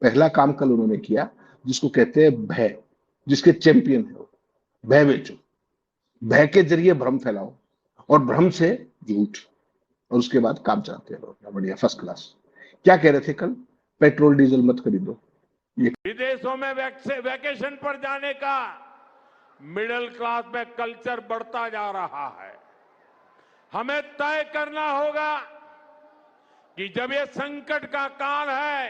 पहला काम कल उन्होंने किया जिसको कहते हैं भय, जिसके चैंपियन है वो, भय बेचो, भय के जरिए भ्रम फैलाओ और भ्रम से झूठ, और उसके बाद काम चलाते हैं। बढ़िया, फर्स्ट क्लास। क्या कह रहे थे कल? पेट्रोल डीजल मत खरीदो। विदेशों में वैकेशन पर जाने का मिडिल क्लास में कल्चर बढ़ता जा रहा है। हमें तय करना होगा कि जब ये संकट का काल है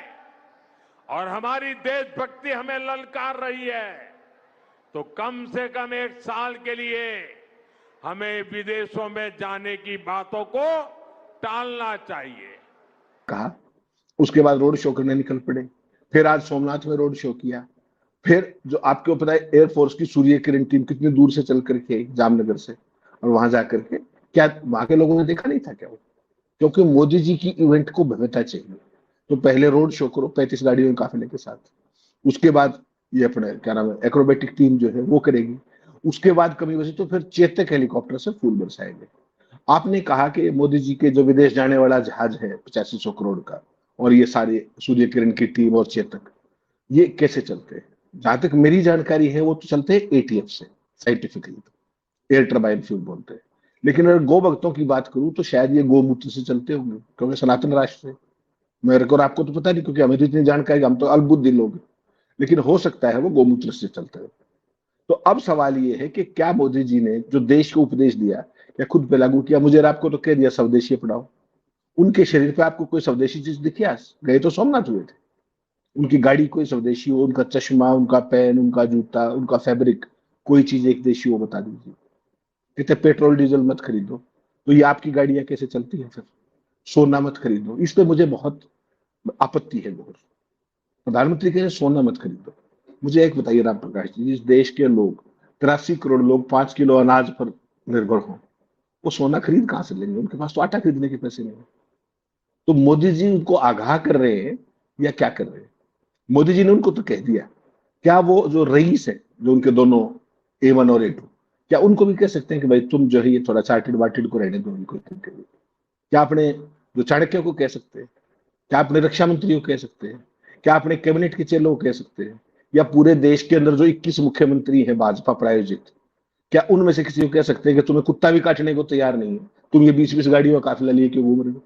और हमारी देशभक्ति हमें ललकार रही है, तो कम से कम 1 साल के लिए हमें विदेशों में जाने की बातों को टालना चाहिए, कहा। उसके बाद रोड शो करने निकल पड़े। फिर आज सोमनाथ में रोड शो किया। फिर जो आपको पता है एयरफोर्स की सूर्य किरण टीम कितनी दूर से चल करके आई जामनगर से, और वहां जाकर के क्या वहां के लोगों ने देखा नहीं था क्या वो? क्योंकि मोदी जी की इवेंट को भव्यता चाहिए, तो पहले रोड शो करो 35 गाड़ियों के काफिले के साथ। उसके बाद ये अपने क्या नाम है एक्रोबेटिक टीम जो है वो करेगी। उसके बाद कमी बची तो फिर चेतक हेलीकॉप्टर से फूल बरसाएंगे। आपने कहा कि मोदी जी के जो विदेश जाने वाला जहाज है 8500 करोड़ का, और ये सारे सूर्य किरण की टीम और चेतक, ये कैसे चलते हैं? जहां तक मेरी जानकारी है वो तो चलते हैं एटीएफ से, साइंटिफिकली तो एयर टर्बाइन फ्यूल बोलते हैं। लेकिन अगर गो भक्तों की बात करूं तो शायद ये गोमूत्र से चलते होंगे, क्योंकि सनातन राष्ट्र है। मेरे को और आपको तो पता नहीं, क्योंकि हमें तो इतनी जानकारी, हम तो अल्पबुद्धि लोग हैं। लेकिन हो सकता है वो गोमूत्र से चलते हो। तो अब सवाल ये है कि क्या मोदी जी ने जो देश को उपदेश दिया क्या खुद पे लागू किया? मुझे और आपको तो कह दिया स्वदेशी अपनाओ। उनके शरीर पे आपको कोई स्वदेशी चीज दिखी? आज गए तो सोमनाथ हुए थे, उनकी गाड़ी कोई स्वदेशी हो, उनका चश्मा, उनका पेन, उनका जूता, उनका फैब्रिक, कोई चीज एक देशी हो बता दीजिए। कहते पेट्रोल डीजल मत खरीदो, तो ये आपकी गाड़ियां कैसे चलती है फिर? सोना मत खरीदो, इस पे मुझे बहुत आपत्ति है बहुत। प्रधानमंत्री कह रहे सोना मत खरीदो। मुझे एक बताइए राम प्रकाश जी, जिस देश के लोग 83 करोड़ लोग 5 किलो अनाज पर निर्भर हों, वो सोना खरीद कहां से लेंगे? उनके पास तो आटा खरीदने के पैसे नहीं है। तो मोदी जी उनको आगाह कर रहे हैं या क्या कर रहे हैं? मोदी जी ने उनको तो कह दिया। क्या वो जो रईस है, जो उनके दोनों A1 और A2, क्या उनको भी कह सकते हैं कि भाई तुम जो है ये थोड़ा चार्टेड वार्टेड को रहने दो इनको? क्या अपने जो चाणक्य को कह सकते हैं? क्या अपने रक्षा मंत्री को कह सकते हैं? क्या अपने कैबिनेट के चेलों को कह सकते हैं? या पूरे देश के अंदर जो 21 मुख्यमंत्री हैं भाजपा प्रायोजित, क्या उनमें से किसी को कह सकते हैं कि तुम्हें कुत्ता भी काटने को तैयार नहीं है, तुम ये 20-20 गाड़ियों का काफिला लिए क्यों घूम रहे हो?